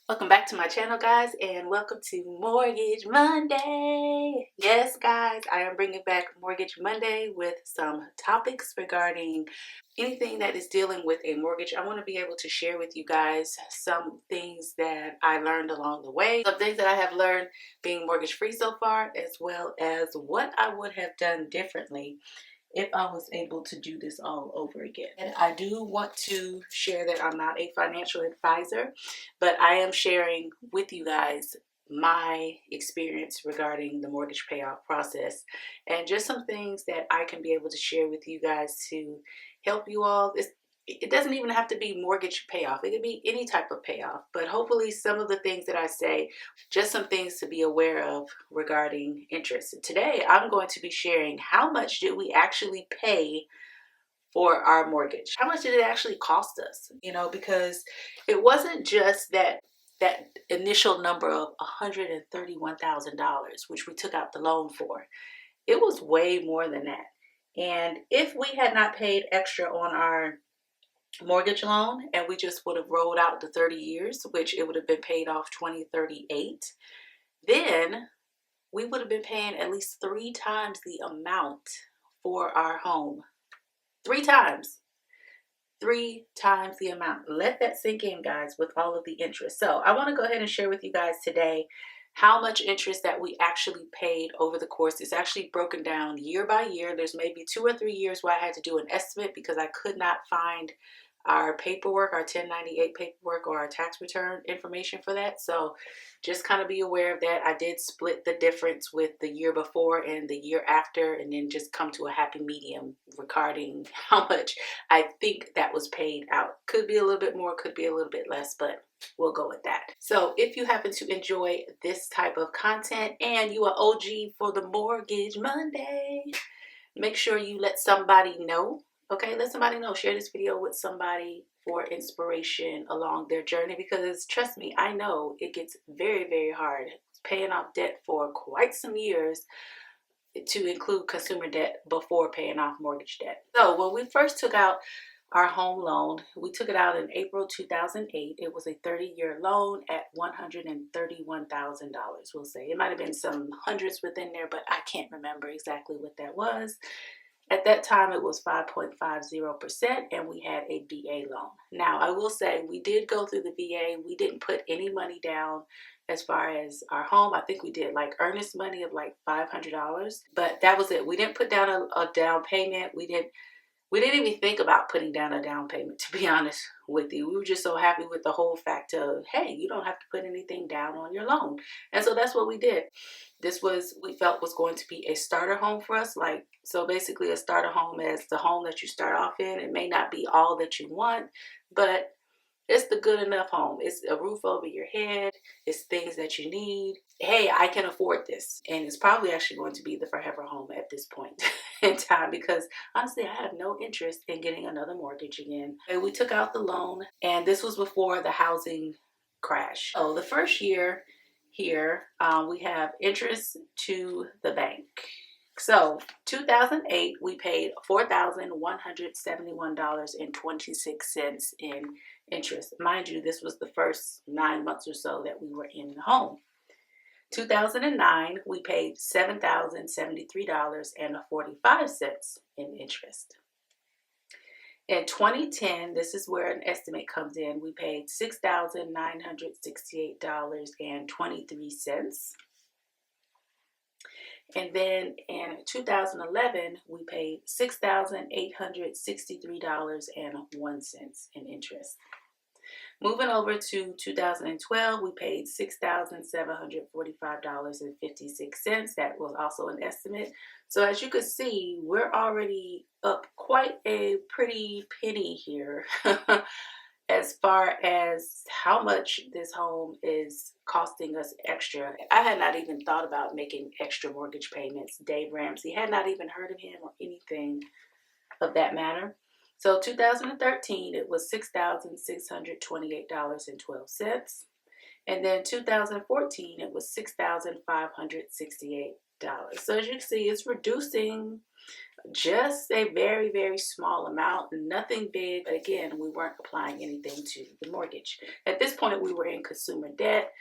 Welcome back to my channel, guys, and welcome to Mortgage Monday. Yes, guys, I am bringing back Mortgage Monday with some topics regarding anything that is dealing with a mortgage. I want to be able to share with you guys some things that I learned along the way, some things that I have learned being mortgage free so far, as well as what I would have done differently if I was able to do this all over again. And I do want to share that I'm not a financial advisor, but I am sharing with you guys my experience regarding the mortgage payoff process and just some things that I can be able to share with you guys to help you all. It doesn't even have to be mortgage payoff. It could be any type of payoff, but hopefully some of the things that I say, just some things to be aware of regarding interest. Today, I'm going to be sharing how much did we actually pay for our mortgage? How much did it actually cost us? Because it wasn't just that initial number of $131,000, which we took out the loan for. It was way more than that. And if we had not paid extra on our mortgage loan and we just would have rolled out the 30 years, which it would have been paid off 2038, then we would have been paying at least 3 times the amount for our home. 3 times. 3 times the amount. Let that sink in, guys, with all of the interest. So I want to go ahead and share with you guys today how much interest that we actually paid over the course. It's actually broken down year by year. There's maybe 2 or 3 years where I had to do an estimate because I could not find our paperwork, our 1098 paperwork, or our tax return information for that. So just kind of be aware of that. I did split the difference with the year before and the year after, and then just come to a happy medium regarding how much I think that was paid out. Could be a little bit more, could be a little bit less, but we'll go with that. So if you happen to enjoy this type of content and you are OG for the Mortgage Monday, make sure you let somebody know. Okay, let somebody know. Share this video with somebody for inspiration along their journey, because trust me, I know it gets very, very hard paying off debt for quite some years, to include consumer debt before paying off mortgage debt. So when we first took out our home loan, we took it out in April 2008. It was a 30-year loan at $131,000, we'll say. It might have been some hundreds within there, but I can't remember exactly what that was. At that time, it was 5.50%, and we had a VA loan. Now, I will say we did go through the VA. We didn't put any money down as far as our home. I think we did like earnest money of like $500, but that was it. We didn't put down a down payment. We didn't even think about putting down a down payment, to be honest with you. We were just so happy with the whole fact of, hey, you don't have to put anything down on your loan. And so that's what we did. This was, we felt, was going to be a starter home for us. So basically a starter home is the home that you start off in. It may not be all that you want, but it's the good enough home. It's a roof over your head. It's things that you need. Hey, I can afford this. And it's probably actually going to be the forever home at this point in time, because honestly, I have no interest in getting another mortgage again. And we took out the loan, and this was before the housing crash. So the first year here, we have interest to the bank. So 2008, we paid $4,171.26 in interest. Mind you, this was the first 9 months or so that we were in the home. 2009, we paid $7,073.45 in interest. In 2010, this is where an estimate comes in. We paid $6,968.23. And then in 2011, we paid $6,863.01 in interest. Moving over to 2012, we paid $6,745.56. That was also an estimate. So as you can see, we're already up quite a pretty penny here as far as how much this home is costing us extra. I had not even thought about making extra mortgage payments. Dave Ramsey, had not even heard of him or anything of that matter. So 2013, it was $6,628.12. And then 2014, it was $6,568. So as you can see, it's reducing just a very, very small amount, nothing big. But again, we weren't applying anything to the mortgage. At this point, we were in consumer debt.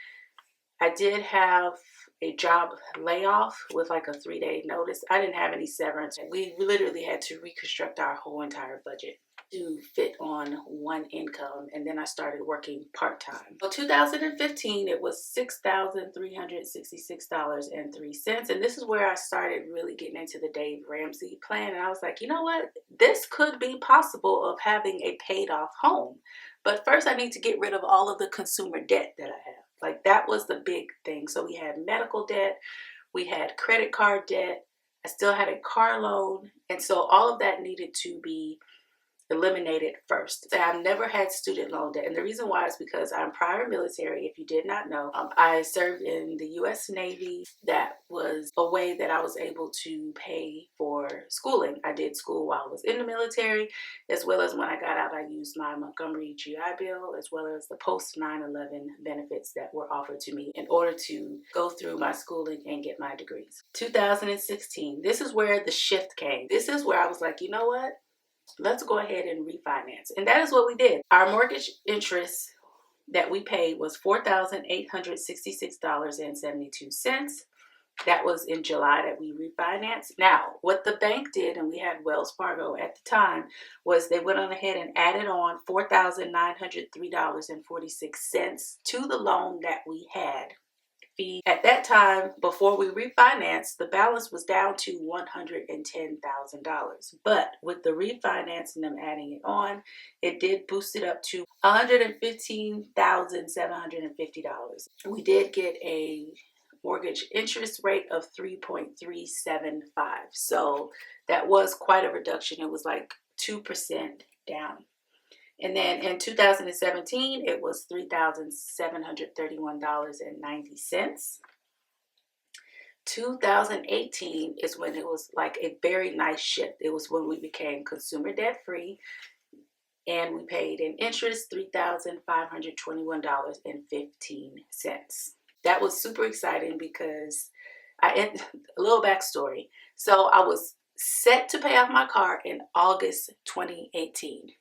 I did have a job layoff with like a 3-day notice. I didn't have any severance. We literally had to reconstruct our whole entire budget to fit on one income, and then I started working part-time. So 2015, it was $6,366.03, and this is where I started really getting into the Dave Ramsey plan, and I was like, you know what, this could be possible of having a paid off home, but first I need to get rid of all of the consumer debt that I have. Like, that was the big thing. So we had medical debt, we had credit card debt, I still had a car loan, and so all of that needed to be eliminated first. So I've never had student loan debt, and the reason why is because I'm prior military. If you did not know, I served in the U.S. Navy. That was a way that I was able to pay for schooling. I did school while I was in the military, as well as when I got out, I used my Montgomery GI Bill, as well as the post 9/11 benefits that were offered to me in order to go through my schooling and get my degrees. 2016, this is where the shift came. This is where I was like, you know what? Let's go ahead and refinance. And that is what we did. Our mortgage interest that we paid was $4,866.72. That was in July that we refinanced. Now, what the bank did, and we had Wells Fargo at the time, was they went on ahead and added on $4,903.46 to the loan that we had. At that time, before we refinanced, the balance was down to $110,000. But with the refinance and them adding it on, it did boost it up to $115,750. We did get a mortgage interest rate of 3.375. So that was quite a reduction. It was like 2% down. And then in 2017, it was $3,731.90. 2018 is when it was like a very nice shift. It was when we became consumer debt free, and we paid in interest $3,521.15. That was super exciting because a little backstory. So I was set to pay off my car in August 2018.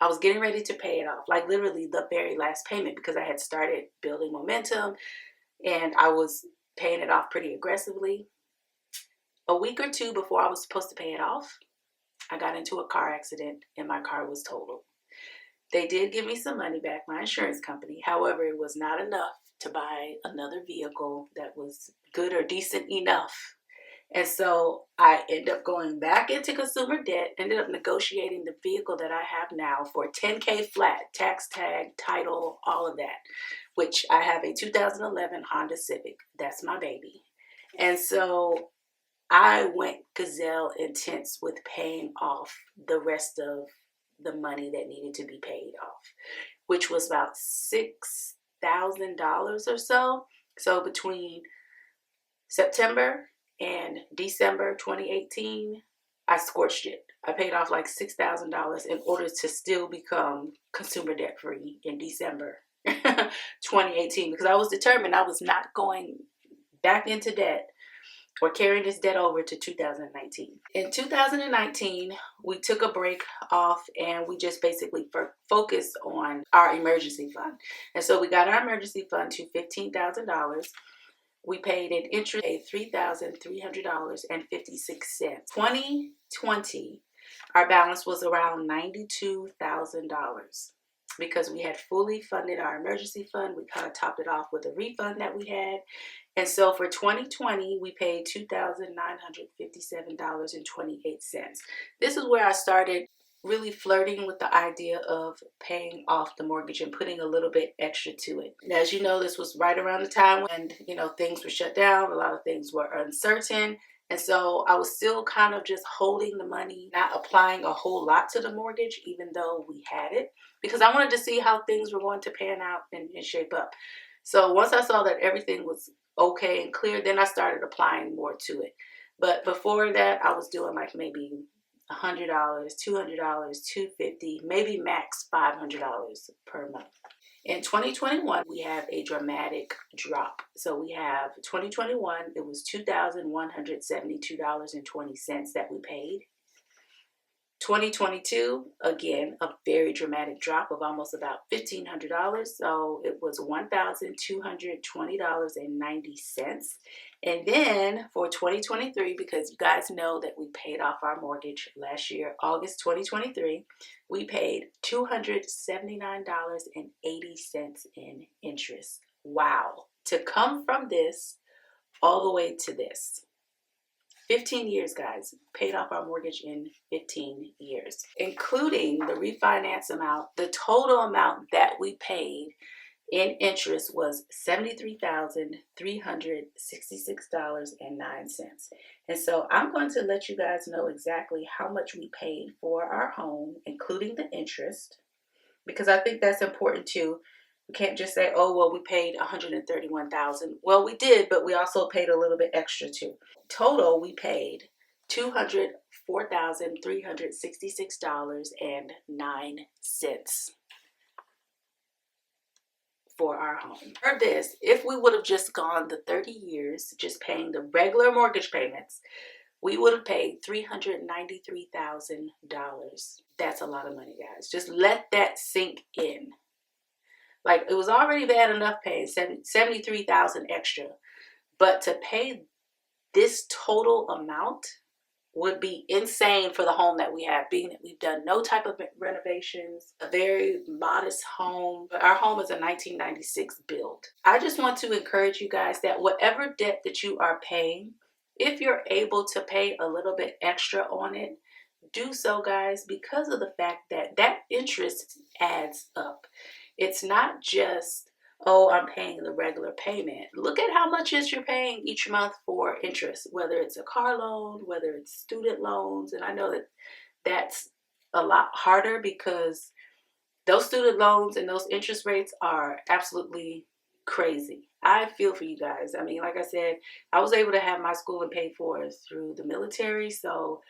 I was getting ready to pay it off, like literally the very last payment, because I had started building momentum and I was paying it off pretty aggressively. A week or two before I was supposed to pay it off, I got into a car accident and my car was totaled. They did give me some money back, my insurance company. However, it was not enough to buy another vehicle that was good or decent enough. And so I ended up going back into consumer debt, ended up negotiating the vehicle that I have now for $10K flat, tax tag, title, all of that, which I have a 2011 Honda Civic. That's my baby. And so I went gazelle intense with paying off the rest of the money that needed to be paid off, which was about $6,000 or so. So between September and December 2018, I scorched it. I paid off like $6,000 in order to still become consumer debt free in December 2018, because I was determined I was not going back into debt or carrying this debt over to 2019. In 2019, we took a break off and we just basically focused on our emergency fund. And so we got our emergency fund to $15,000. We paid an interest of $3,300.56. 2020, our balance was around $92,000 because we had fully funded our emergency fund. We kind of topped it off with a refund that we had. And so for 2020, we paid $2,957.28. This is where I started really flirting with the idea of paying off the mortgage and putting a little bit extra to it. And as you know, this was right around the time when, things were shut down. A lot of things were uncertain. And so I was still kind of just holding the money, not applying a whole lot to the mortgage, even though we had it, because I wanted to see how things were going to pan out and shape up. So once I saw that everything was okay and clear, then I started applying more to it. But before that, I was doing like maybe $100, $200, $250, maybe max $500 per month. In 2021, we have a dramatic drop. So we have 2021, it was $2,172.20 that we paid. 2022, again, a very dramatic drop of almost about $1,500. So it was $1,220.90. And then for 2023, because you guys know that we paid off our mortgage last year, August 2023, we paid $279.80 in interest. Wow. To come from this all the way to this. 15 years, guys. Paid off our mortgage in 15 years. Including the refinance amount, the total amount that we paid in interest was $73,366.09. And so I'm going to let you guys know exactly how much we paid for our home, including the interest, because I think that's important too. We can't just say, oh, well, we paid $131,000. Well, we did, but we also paid a little bit extra too. Total, we paid $204,366.09 for our home. For this, if we would have just gone the 30 years, just paying the regular mortgage payments, we would have paid $393,000. That's a lot of money, guys. Just let that sink in. Like, it was already bad enough paying $73,000 extra, but to pay this total amount would be insane for the home that we have, being that we've done no type of renovations, a very modest home. Our home is a 1996 build. I just want to encourage you guys that whatever debt that you are paying, if you're able to pay a little bit extra on it, do so, guys, because of the fact that that interest adds up. It's not just, oh, I'm paying the regular payment. Look at how much you're paying each month for interest, whether it's a car loan, whether it's student loans. And I know that that's a lot harder because those student loans and those interest rates are absolutely crazy. I feel for you guys. I mean, like I said, I was able to have my schooling paid for through the military. So,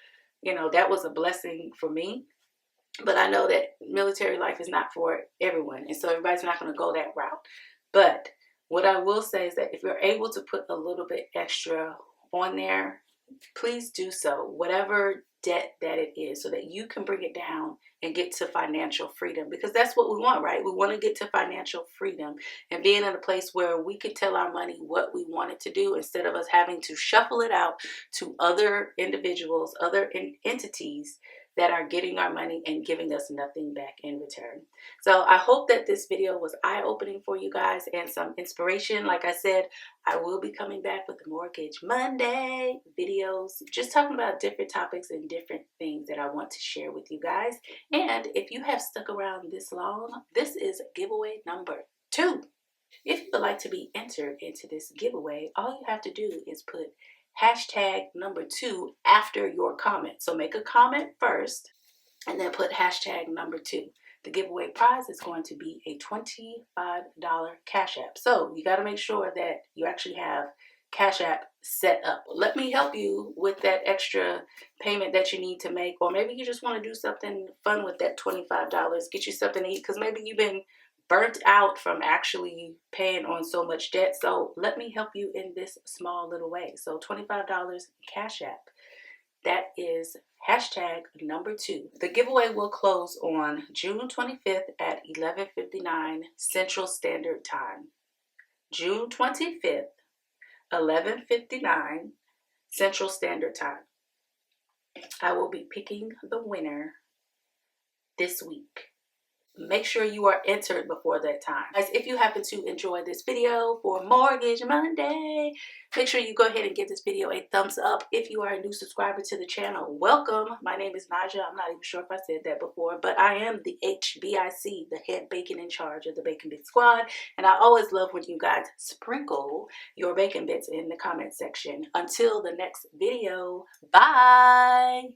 you know, that was a blessing for me. But I know that military life is not for everyone. And so everybody's not going to go that route. But what I will say is that if you're able to put a little bit extra on there, please do so. Whatever debt that it is, so that you can bring it down and get to financial freedom. Because that's what we want, right? We want to get to financial freedom and being in a place where we can tell our money what we want it to do instead of us having to shuffle it out to other individuals, other entities that are getting our money and giving us nothing back in return. So I hope that this video was eye-opening for you guys and some inspiration. Like I said, I will be coming back with the Mortgage Monday videos, just talking about different topics and different things that I want to share with you guys. And if you have stuck around this long, this is giveaway number 2. If you would like to be entered into this giveaway, all you have to do is put hashtag number 2 after your comment. So make a comment first and then put hashtag number 2. The giveaway prize is going to be a $25 Cash App. So you got to make sure that you actually have Cash App set up. Let me help you with that extra payment that you need to make, or maybe you just want to do something fun with that $25. Get you something to eat, because maybe you've been burnt out from actually paying on so much debt. So let me help you in this small little way. So $25 Cash App. That is hashtag number 2. The giveaway will close on June 25th at 11:59 Central Standard Time. June 25th, 11:59 Central Standard Time. I will be picking the winner this week. Make sure you are entered before that time. Guys, if you happen to enjoy this video for Mortgage Monday, make sure you go ahead and give this video a thumbs up. If you are a new subscriber to the channel, welcome. My name is Naja. I'm not even sure if I said that before, but I am the HBIC, the head bacon in charge of the Bacon Bit Squad. And I always love when you guys sprinkle your bacon bits in the comment section. Until the next video, bye.